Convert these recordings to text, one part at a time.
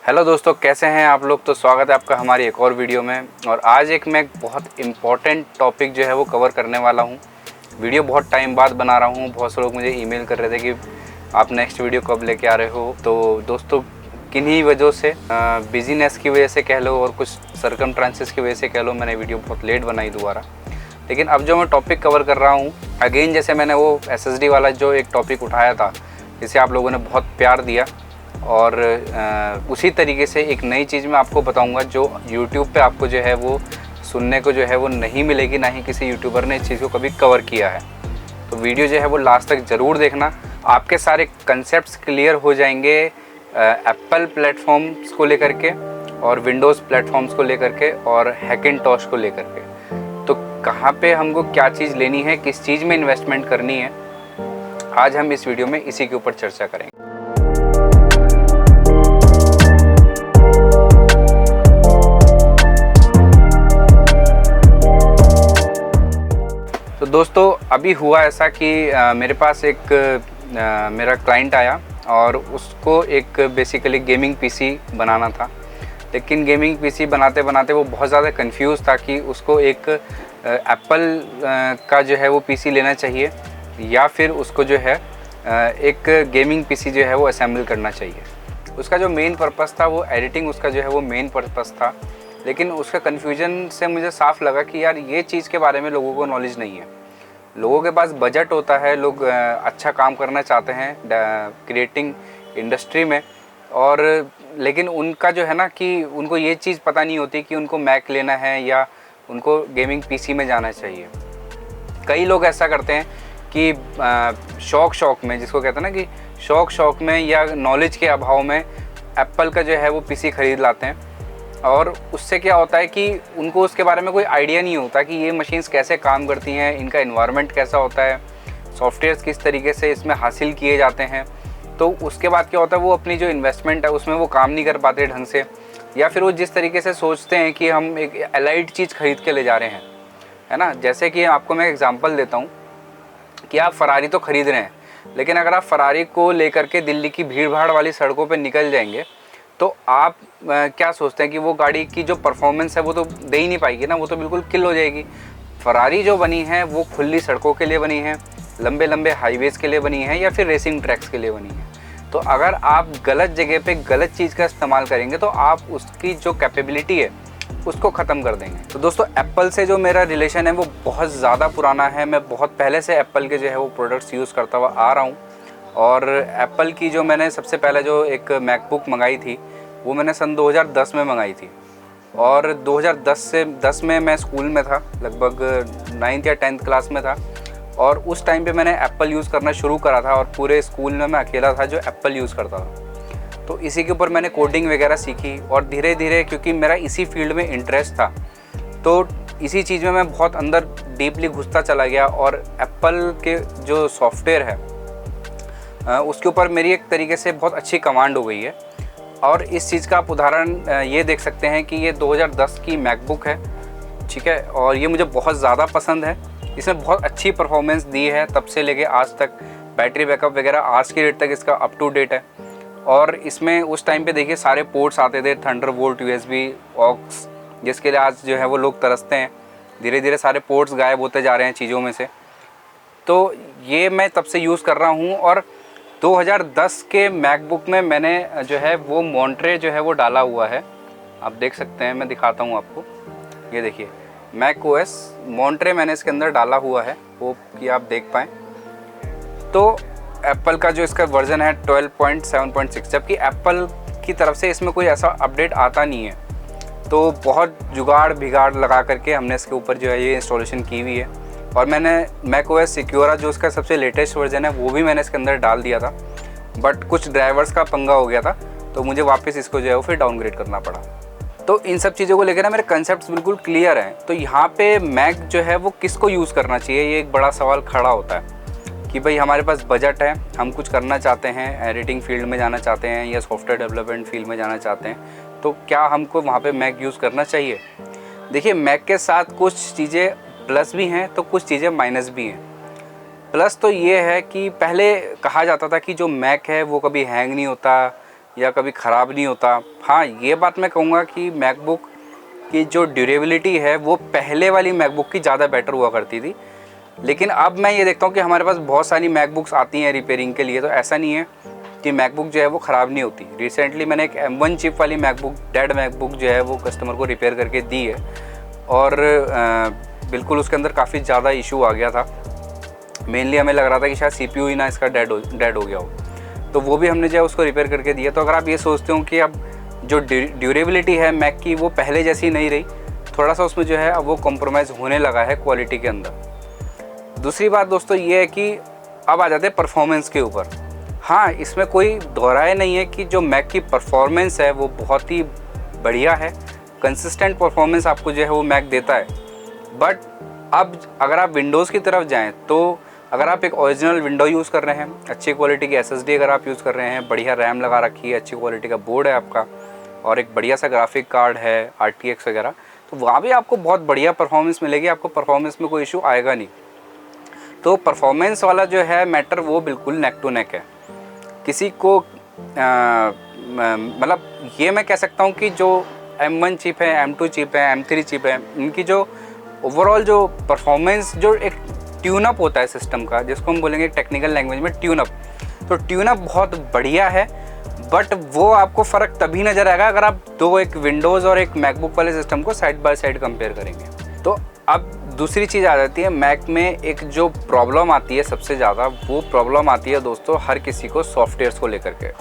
Hello दोस्तों, कैसे हैं आप लोग। तो स्वागत है आपका हमारी एक और वीडियो में। और आज मैं बहुत इम्पॉर्टेंट टॉपिक जो है वो कवर करने वाला हूँ। वीडियो बहुत टाइम बाद बना रहा हूँ। बहुत से लोग मुझे ईमेल कर रहे थे कि आप नेक्स्ट वीडियो कब लेके आ रहे हो। तो दोस्तों, किन्हीं वजहों से बिजीनेस की वजह से कह लो और कुछ सरकमस्टेंसेस की वजह से कह लो, मैंने वीडियो बहुत लेट बनाई दोबारा। लेकिन अब जो मैं टॉपिक कवर कर रहा हूँ अगेन, जैसे मैंने वो SSD वाला जो एक टॉपिक उठाया था जिसे आप लोगों ने बहुत प्यार दिया, और उसी तरीके से एक नई चीज़ मैं आपको बताऊंगा जो YouTube पे आपको जो है वो सुनने को जो है वो नहीं मिलेगी, ना ही किसी यूट्यूबर ने इस चीज़ को कभी कवर किया है। तो वीडियो जो है वो लास्ट तक ज़रूर देखना। आपके सारे कंसेप्ट्स क्लियर हो जाएंगे एप्पल प्लेटफॉर्म्स को लेकर के और विंडोज़ प्लेटफॉर्म्स को लेकर के और हैकिंटॉश को लेकर के। तो कहाँ पे हमको क्या चीज़ लेनी है, किस चीज़ में इन्वेस्टमेंट करनी है, आज हम इस वीडियो में इसी के ऊपर चर्चा करेंगे। तो दोस्तों, अभी हुआ ऐसा कि मेरे पास एक मेरा क्लाइंट आया और उसको एक बेसिकली गेमिंग पीसी बनाना था। लेकिन गेमिंग पीसी बनाते बनाते वो बहुत ज़्यादा कंफ्यूज था कि उसको एक एप्पल का जो है वो पीसी लेना चाहिए या फिर उसको जो है एक गेमिंग पीसी जो है वो असेंबल करना चाहिए। उसका जो मेन पर्पस था वो एडिटिंग, उसका जो है वो मेन पर्पस था। लेकिन उसका कन्फ्यूजन से मुझे साफ लगा कि यार ये चीज़ के बारे में लोगों को नॉलेज नहीं है। लोगों के पास बजट होता है, लोग अच्छा काम करना चाहते हैं क्रिएटिंग इंडस्ट्री में, और लेकिन उनका जो है ना कि उनको ये चीज़ पता नहीं होती कि उनको मैक लेना है या उनको गेमिंग पीसी में जाना चाहिए। कई लोग ऐसा करते हैं कि शौक में, जिसको कहते हैं ना कि शौक में या नॉलेज के अभाव में एप्पल का जो है वो पीसी ख़रीद लाते हैं। और उससे क्या होता है कि उनको उसके बारे में कोई आइडिया नहीं होता कि ये मशीन्स कैसे काम करती हैं, इनका एनवायरनमेंट कैसा होता है, सॉफ्टवेयर्स किस तरीके से इसमें हासिल किए जाते हैं। तो उसके बाद क्या होता है, वो अपनी जो इन्वेस्टमेंट है उसमें वो काम नहीं कर पाते ढंग से, या फिर वो जिस तरीके से सोचते हैं कि हम एक एलाइड चीज़ खरीद के ले जा रहे हैं, है ना। जैसे कि आपको मैं एग्जांपल देता हूँ कि आप फरारी तो ख़रीद रहे हैं, लेकिन अगर आप फरारी को लेकर के दिल्ली की भीड़ भाड़ वाली सड़कों पर निकल जाएंगे तो आप क्या सोचते हैं कि वो गाड़ी की जो परफॉर्मेंस है वो तो दे ही नहीं पाएगी ना, वो तो बिल्कुल किल हो जाएगी। फरारी जो बनी है वो खुली सड़कों के लिए बनी है, लंबे लंबे हाईवेज़ के लिए बनी है, या फिर रेसिंग ट्रैक्स के लिए बनी है। तो अगर आप गलत जगह पे गलत चीज़ का इस्तेमाल करेंगे तो आप उसकी जो कैपेबिलिटी है उसको ख़त्म कर देंगे। तो दोस्तों, एप्पल से जो मेरा रिलेशन है वो बहुत ज़्यादा पुराना है। मैं बहुत पहले से एप्पल के जो है वो प्रोडक्ट्स यूज़ करता हुआ आ रहा हूँ। और एप्पल की जो मैंने सबसे पहले जो एक मैकबुक मंगाई थी वो मैंने सन 2010 में मंगाई थी। और 2010 में मैं स्कूल में था, लगभग 9th या 10th क्लास में था। और उस टाइम पे मैंने एप्पल यूज़ करना शुरू करा था, और पूरे स्कूल में मैं अकेला था जो एप्पल यूज़ करता था। तो इसी के ऊपर मैंने कोडिंग वगैरह सीखी, और धीरे धीरे क्योंकि मेरा इसी फील्ड में इंटरेस्ट था तो इसी चीज़ में मैं बहुत अंदर डीपली घुसता चला गया। और एप्पल के जो सॉफ्टवेयर है उसके ऊपर मेरी एक तरीके से बहुत अच्छी कमांड हो गई है। और इस चीज़ का आप उदाहरण ये देख सकते हैं कि ये 2010 की मैकबुक है, ठीक है। और ये मुझे बहुत ज़्यादा पसंद है। इसमें बहुत अच्छी परफॉर्मेंस दी है तब से लेके आज तक। बैटरी बैकअप वगैरह आज की डेट तक इसका अप टू डेट है। और इसमें उस टाइम पे देखिए सारे पोर्ट्स आते थे, थंडरबोल्ट, USB, ऑक्स, जिसके लिए आज जो है वो लोग तरसते हैं। धीरे धीरे सारे पोर्ट्स गायब होते जा रहे हैं चीज़ों में से। तो ये मैं तब से यूज़ कर रहा हूँ। और 2010 के मैकबुक में मैंने जो है वो मॉन्ट्रे जो है वो डाला हुआ है, आप देख सकते हैं। मैं दिखाता हूँ आपको, ये देखिए मैक OS मॉन्ट्रे मैंने इसके अंदर डाला हुआ है, होप कि आप देख पाएँ। तो एप्पल का जो इसका वर्ज़न है 12.7.6, जबकि एप्पल की तरफ से इसमें कोई ऐसा अपडेट आता नहीं है। तो बहुत जुगाड़ भिगाड़ लगा करके हमने इसके ऊपर जो है ये इंस्टॉलेशन की हुई है। और मैंने मैक OS सिक्योरा जो उसका सबसे लेटेस्ट वर्जन है वो भी मैंने इसके अंदर डाल दिया था, बट कुछ ड्राइवर्स का पंगा हो गया था तो मुझे वापस इसको जो है वो फिर डाउनग्रेड करना पड़ा। तो इन सब चीज़ों को लेकर ना मेरे कंसेप्ट्स बिल्कुल क्लियर हैं। तो यहाँ पे मैक जो है वो किसको यूज़ करना चाहिए, ये एक बड़ा सवाल खड़ा होता है कि भाई हमारे पास बजट है, हम कुछ करना चाहते हैं, एडिटिंग फील्ड में जाना चाहते हैं या सॉफ्टवेयर डेवलपमेंट फील्ड में जाना चाहते हैं, तो क्या हमको वहाँ पर मैक यूज़ करना चाहिए। देखिए, मैक के साथ कुछ चीज़ें प्लस भी हैं तो कुछ चीज़ें माइनस भी हैं। प्लस तो ये है कि पहले कहा जाता था कि जो मैक है वो कभी हैंग नहीं होता, या कभी ख़राब नहीं होता। हाँ, ये बात मैं कहूँगा कि मैकबुक की जो ड्यूरेबिलिटी है वो पहले वाली मैकबुक की ज़्यादा बेटर हुआ करती थी। लेकिन अब मैं ये देखता हूँ कि हमारे पास बहुत सारी मैकबुक्स आती हैं रिपेयरिंग के लिए, तो ऐसा नहीं है कि मैकबुक जो है वो ख़राब नहीं होती। रिसेंटली मैंने एक M1 चिप वाली मैकबुक, डेड मैकबुक जो है वो कस्टमर को रिपेयर करके दी है, और बिल्कुल उसके अंदर काफ़ी ज़्यादा इशू आ गया था। मेनली हमें लग रहा था कि शायद CPU ही ना इसका डेड हो गया हो, तो वो भी हमने जो है उसको रिपेयर करके दिया। तो अगर आप ये सोचते हो कि अब जो ड्यूरेबिलिटी है मैक की वो पहले जैसी नहीं रही, थोड़ा सा उसमें जो है अब वो कॉम्प्रोमाइज़ होने लगा है क्वालिटी के अंदर। दूसरी बात दोस्तों ये है कि अब आ जाते हैं परफॉर्मेंस के ऊपर। हाँ, इसमें कोई दोहराए नहीं है कि जो मैक की परफॉर्मेंस है वो बहुत ही बढ़िया है, कंसिस्टेंट परफॉर्मेंस आपको जो है वो मैक देता है। बट अब अगर आप विंडोज़ की तरफ जाएं, तो अगर आप एक ओरिजिनल विंडो यूज़ कर रहे हैं, अच्छी क्वालिटी की SSD अगर आप यूज़ कर रहे हैं, बढ़िया रैम लगा रखी है, अच्छी क्वालिटी का बोर्ड है आपका, और एक बढ़िया सा ग्राफिक कार्ड है RTX वगैरह, तो वहाँ भी आपको बहुत बढ़िया परफॉर्मेंस मिलेगी, आपको परफॉर्मेंस में कोई इशू आएगा नहीं। तो परफॉर्मेंस वाला जो है मैटर वो बिल्कुल नेक टू नेक है। किसी को मतलब ये मैं कह सकता हूँ कि जो M1 चिप है, M2 चिप है, M3 चिप है, इनकी जो ओवरऑल जो परफॉर्मेंस, जो एक ट्यूनअप होता है सिस्टम का, जिसको हम बोलेंगे टेक्निकल लैंग्वेज में ट्यूनअप, तो ट्यूनअप बहुत बढ़िया है। बट वो आपको फ़र्क तभी नज़र आएगा अगर आप एक विंडोज़ और एक मैकबुक वाले सिस्टम को साइड बाय साइड कंपेयर करेंगे। तो अब दूसरी चीज़ आ जाती है, मैक में एक जो प्रॉब्लम आती है सबसे ज़्यादा, वो प्रॉब्लम आती है दोस्तों हर किसी को सॉफ्टवेयर्स को लेकर के।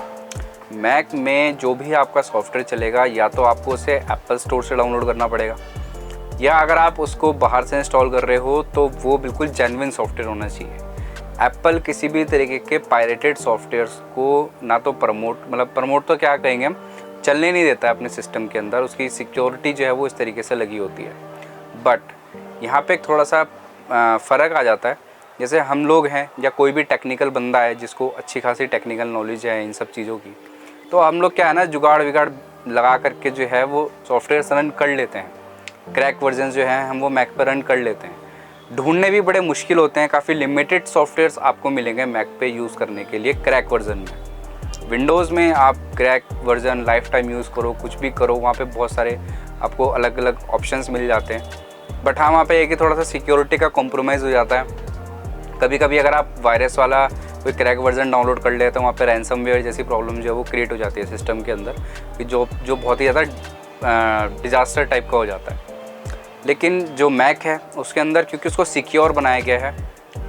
मैक में जो भी आपका सॉफ्टवेयर चलेगा, या तो आपको उसे एप्पल स्टोर से डाउनलोड करना पड़ेगा, या अगर आप उसको बाहर से इंस्टॉल कर रहे हो तो वो बिल्कुल जेन्युइन सॉफ्टवेयर होना चाहिए। एप्पल किसी भी तरीके के पायरेटेड सॉफ्टवेयर्स को ना तो प्रमोट तो क्या कहेंगे हम, चलने नहीं देता है अपने सिस्टम के अंदर, उसकी सिक्योरिटी जो है वो इस तरीके से लगी होती है। बट यहाँ पे एक थोड़ा सा फ़र्क आ जाता है, जैसे हम लोग हैं या कोई भी टेक्निकल बंदा है जिसको अच्छी खासी टेक्निकल नॉलेज है इन सब चीज़ों की, तो हम लोग क्या है ना, जुगाड़ विगाड़ लगा करके जो है वो सॉफ्टवेयर रन कर लेते हैं। क्रैक वर्जन जो है हम वो मैक पर रन कर लेते हैं। ढूंढने भी बड़े मुश्किल होते हैं, काफ़ी लिमिटेड सॉफ्टवेयर्स आपको मिलेंगे मैक पे यूज़ करने के लिए क्रैक वर्जन में। विंडोज़ में आप crack version life time use करो, कुछ भी करो, वहाँ पे बहुत सारे आपको अलग अलग ऑप्शंस मिल जाते हैं। बट हाँ, वहाँ पे एक ही थोड़ा सा सिक्योरिटी का कॉम्प्रोमाइज़ हो जाता है। कभी कभी अगर आप वायरस वाला कोई क्रैक वर्जन डाउनलोड कर लेते हैं, वहाँ पे रैंसमवेयर जैसी प्रॉब्लम जो है वो क्रिएट हो जाती है सिस्टम के अंदर, कि जो बहुत ही ज़्यादा डिज़ास्टर टाइप का हो जाता है। लेकिन जो मैक है उसके अंदर, क्योंकि उसको सिक्योर बनाया गया है,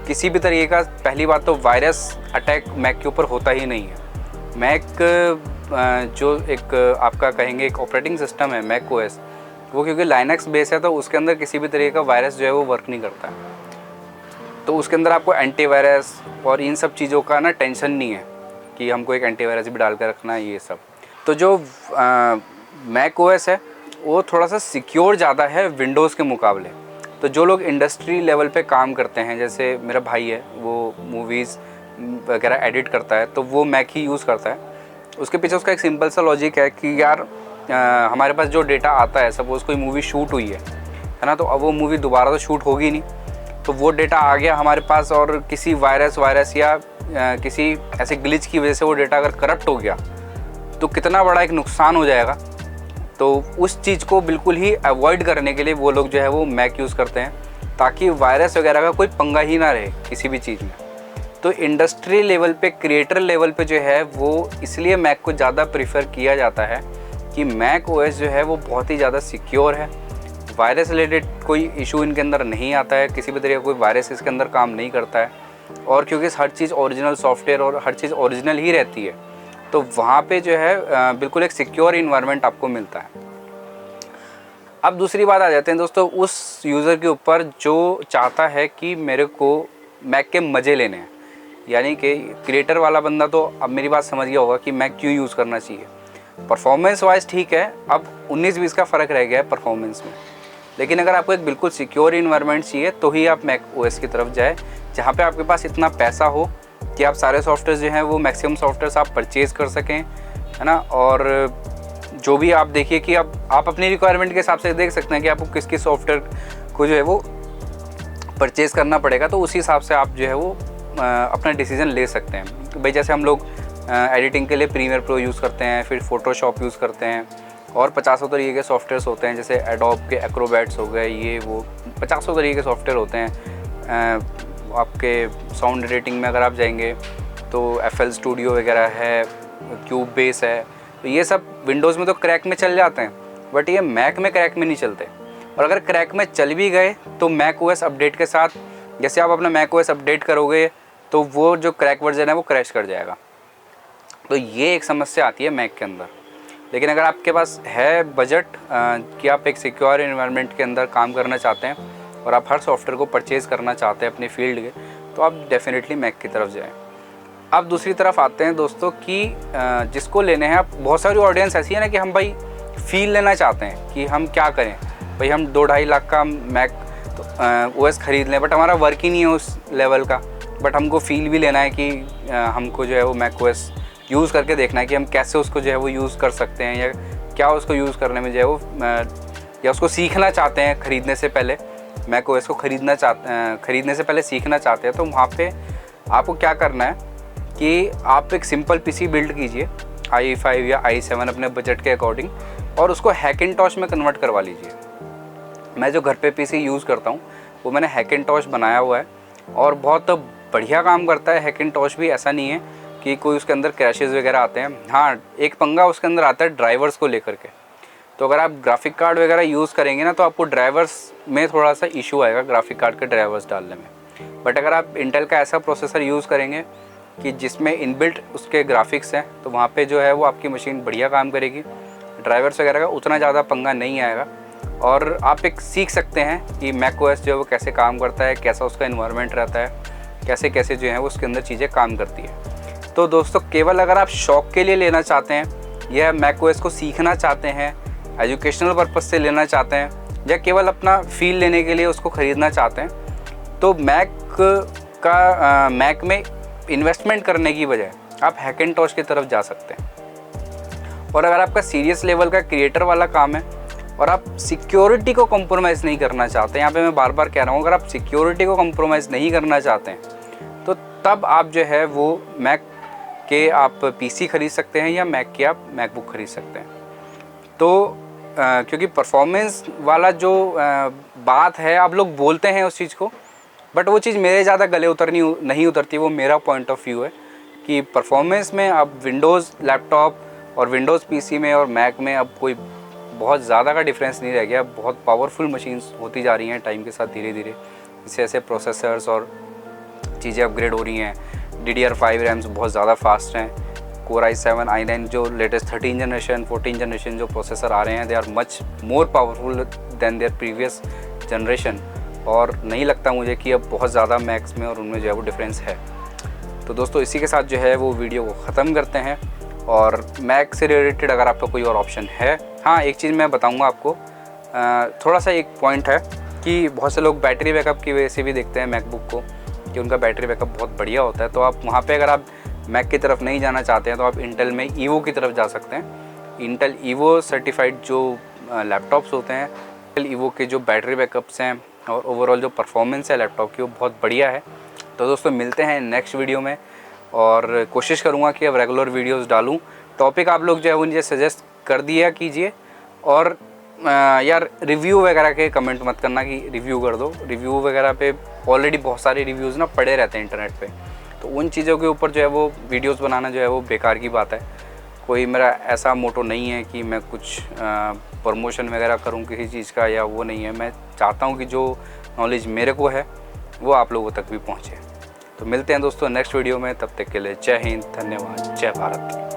किसी भी तरीके का, पहली बात तो वायरस अटैक मैक के ऊपर होता ही नहीं है। मैक जो एक आपका कहेंगे एक ऑपरेटिंग सिस्टम है मैक OS, वो क्योंकि लाइनक्स बेस है, तो उसके अंदर किसी भी तरीके का वायरस जो है वो वर्क नहीं करता है। तो उसके अंदर आपको एंटीवायरस और इन सब चीज़ों का ना टेंशन नहीं है कि हमको एक एंटीवायरस भी डाल कर रखना है, ये सब। तो जो मैक OS है वो थोड़ा सा सिक्योर ज़्यादा है विंडोज़ के मुकाबले। तो जो लोग इंडस्ट्री लेवल पे काम करते हैं, जैसे मेरा भाई है, वो मूवीज़ वगैरह एडिट करता है, तो वो मैक ही यूज़ करता है। उसके पीछे उसका एक सिंपल सा लॉजिक है कि यार हमारे पास जो डेटा आता है, सपोज़ कोई मूवी शूट हुई है ना, तो अब वो मूवी दोबारा तो शूट होगी नहीं, तो वो डेटा आ गया हमारे पास, और किसी वायरस या किसी ऐसे ग्लिच की वजह से वो डेटा अगर करप्ट हो गया तो कितना बड़ा एक नुकसान हो जाएगा। तो उस चीज़ को बिल्कुल ही अवॉइड करने के लिए वो लोग जो है वो मैक यूज़ करते हैं, ताकि वायरस वगैरह का कोई पंगा ही ना रहे किसी भी चीज़ में। तो इंडस्ट्री लेवल पे, क्रिएटर लेवल पे जो है वो इसलिए मैक को ज़्यादा प्रीफर किया जाता है कि मैक OS जो है वो बहुत ही ज़्यादा सिक्योर है। वायरस रिलेटेड कोई इशू इनके अंदर नहीं आता है, किसी भी तरह का कोई वायरस इसके अंदर काम नहीं करता है, और क्योंकि हर चीज़ ओरिजिनल सॉफ्टवेयर और हर चीज़ ओरिजिनल ही रहती है, तो वहाँ पे जो है बिल्कुल एक सिक्योर इन्वायरमेंट आपको मिलता है। अब दूसरी बात आ जाते हैं दोस्तों उस यूज़र के ऊपर जो चाहता है कि मेरे को मैक के मज़े लेने हैं, यानी कि क्रिएटर वाला बंदा तो अब मेरी बात समझ गया होगा कि मैक क्यों यूज़ करना चाहिए। परफॉर्मेंस वाइज ठीक है, अब 19-20 का फ़र्क रह गया है परफॉर्मेंस में, लेकिन अगर आपको एक बिल्कुल सिक्योर इन्वायरमेंट चाहिए तो ही आप मैक OS की तरफ जाए, जहाँ पे आपके पास इतना पैसा हो कि आप सारे सॉफ्टवेयर जो हैं वो मैक्सिमम सॉफ्टवेयर्स आप परचेज़ कर सकें, है ना। और जो भी आप देखिए कि अब आप अपनी रिक्वायरमेंट के हिसाब से देख सकते हैं कि आपको किस किस सॉफ्टवेयर को जो है वो परचेज़ करना पड़ेगा, तो उसी हिसाब से आप जो है वो अपना डिसीज़न ले सकते हैं। भाई जैसे हम लोग एडिटिंग के लिए प्रीमियर प्रो यूज़ करते हैं, फिर फ़ोटोशॉप यूज़ करते हैं, और 50 तरीके के सॉफ्टवेयर्स होते हैं, जैसे एडोब के एक्रोबैट्स हो गए, ये वो 50 तरीके के सॉफ्टवेयर होते हैं। आपके साउंड एडिटिंग में अगर आप जाएंगे तो FL स्टूडियो वगैरह है, क्यूब बेस है, तो ये सब विंडोज़ में तो क्रैक में चल जाते हैं, बट ये मैक में क्रैक में नहीं चलते। और अगर क्रैक में चल भी गए तो मैक OS अपडेट के साथ, जैसे आप अपना मैक OS अपडेट करोगे तो वो जो क्रैक वर्जन है वो क्रैश कर जाएगा। तो ये एक समस्या आती है मैक के अंदर। लेकिन अगर आपके पास है बजट कि आप एक सिक्योर एनवायरनमेंट के अंदर काम करना चाहते हैं और आप हर सॉफ्टवेयर को परचेज़ करना चाहते हैं अपने फील्ड के, तो आप डेफिनेटली मैक की तरफ जाएं। अब दूसरी तरफ आते हैं दोस्तों कि जिसको लेने हैं, आप बहुत सारी ऑडियंस ऐसी है ना कि हम भाई फील लेना चाहते हैं कि हम क्या करें भाई, हम 2-2.5 लाख का मैक तो OS ख़रीद लें, बट हमारा वर्क ही नहीं है उस लेवल का, बट हमको फील भी लेना है कि हमको जो है वो मैक OS यूज़ करके देखना है कि हम कैसे उसको जो है वो यूज़ कर सकते हैं, या क्या उसको यूज़ करने में जो है वो या उसको सीखना चाहते हैं खरीदने से पहले, मैक OS को खरीदने से पहले सीखना चाहते हैं। तो वहाँ पे आपको क्या करना है कि आप एक सिंपल PC बिल्ड कीजिए i5 या i7 अपने बजट के अकॉर्डिंग, और उसको हैकिंटॉश में कन्वर्ट करवा लीजिए। मैं जो घर पे PC यूज़ करता हूँ वो मैंने हैकिंटॉश बनाया हुआ है और बहुत बढ़िया काम करता है। हैकिंटॉश भी ऐसा नहीं है कि कोई उसके अंदर क्रैशेज़ वगैरह आते हैं। हाँ, एक पंगा उसके अंदर आता है ड्राइवर्स को लेकर के। तो अगर आप ग्राफिक कार्ड वगैरह यूज़ करेंगे ना, तो आपको ड्राइवर्स में थोड़ा सा इशू आएगा ग्राफिक कार्ड के ड्राइवर्स डालने में। बट अगर आप इंटेल का ऐसा प्रोसेसर यूज़ करेंगे कि जिसमें इनबिल्ट उसके ग्राफिक्स हैं, तो वहाँ पे जो है वो आपकी मशीन बढ़िया काम करेगी। ड्राइवर्स वगैरह का उतना ज़्यादा पंगा नहीं आएगा, और आप एक सीख सकते हैं कि मैक OS जो है वो कैसे काम करता है, कैसा उसका इन्वायरमेंट रहता है, कैसे कैसे जो है वो उसके अंदर चीज़ें काम करती है। तो दोस्तों, केवल अगर आप शौक़ के लिए लेना चाहते हैं या मैक OS को सीखना चाहते हैं, एजुकेशनल पर्पज़ से लेना चाहते हैं, या केवल अपना फील लेने के लिए उसको ख़रीदना चाहते हैं, तो मैक में इन्वेस्टमेंट करने की बजाय आप हैकिंटॉश की तरफ जा सकते हैं। और अगर आपका सीरियस लेवल का क्रिएटर वाला काम है और आप सिक्योरिटी को कॉम्प्रोमाइज़ नहीं करना चाहते, यहाँ पे मैं बार बार कह रहा हूँ, अगर आप सिक्योरिटी को कॉम्प्रोमाइज़ नहीं करना चाहते हैं तो तब आप जो है वो मैक के आप PC ख़रीद सकते हैं या मैक के आप मैकबुक ख़रीद सकते हैं। तो क्योंकि परफॉर्मेंस वाला जो बात है, आप लोग बोलते हैं उस चीज़ को, बट वो चीज़ मेरे ज़्यादा गले नहीं उतरती। वो मेरा पॉइंट ऑफ व्यू है कि परफॉर्मेंस में अब विंडोज़ लैपटॉप और विंडोज़ PC में और मैक में अब कोई बहुत ज़्यादा का डिफरेंस नहीं रह गया। बहुत पावरफुल मशीन्स होती जा रही हैं टाइम के साथ, धीरे धीरे जैसे ऐसे प्रोसेसर्स और चीज़ें अपग्रेड हो रही हैं। DDR5 रैम्स बहुत ज़्यादा फास्ट हैं। Core i7 i9 जो लेटेस्ट 13 जनरेशन 14 जनरेशन जो प्रोसेसर आ रहे हैं, they are much more powerful than their previous generation, और नहीं लगता मुझे कि अब बहुत ज़्यादा मैक्स में और उनमें जो है वो डिफरेंस है। तो दोस्तों, इसी के साथ जो है वो वीडियो को ख़त्म करते हैं। और मैक से रिलेटेड अगर आपका कोई और ऑप्शन है, हाँ, एक चीज़ मैं बताऊंगा आपको, थोड़ा सा एक पॉइंट है कि बहुत से लोग बैटरी बैकअप की वजह से भी देखते हैं मैकबुक को कि उनका बैटरी बैकअप बहुत बढ़िया होता है। तो आप वहाँ पे अगर आप मैक की तरफ नहीं जाना चाहते हैं तो आप इंटेल में ईवो की तरफ जा सकते हैं। इंटेल ईवो सर्टिफाइड जो लैपटॉप्स होते हैं, इंटेल ईवो के जो बैटरी बैकअप्स हैं और ओवरऑल जो परफॉर्मेंस है लैपटॉप की, वो बहुत बढ़िया है। तो दोस्तों, मिलते हैं नेक्स्ट वीडियो में, और कोशिश करूँगा कि अब रेगुलर वीडियोस डालूँ। टॉपिक आप लोग जो है वो मुझे सजेस्ट कर दिया कीजिए, और यार रिव्यू वगैरह के कमेंट मत करना कि रिव्यू कर दो। रिव्यू वगैरह पे ऑलरेडी बहुत सारे रिव्यूज़ ना पड़े रहते हैं इंटरनेट पे, तो उन चीज़ों के ऊपर जो है वो वीडियोस बनाना जो है वो बेकार की बात है। कोई मेरा ऐसा मोटो नहीं है कि मैं कुछ प्रमोशन वगैरह करूं किसी चीज़ का, या वो नहीं है। मैं चाहता हूं कि जो नॉलेज मेरे को है वो आप लोगों तक भी पहुंचे। तो मिलते हैं दोस्तों नेक्स्ट वीडियो में, तब तक के लिए जय हिंद, धन्यवाद, जय भारत।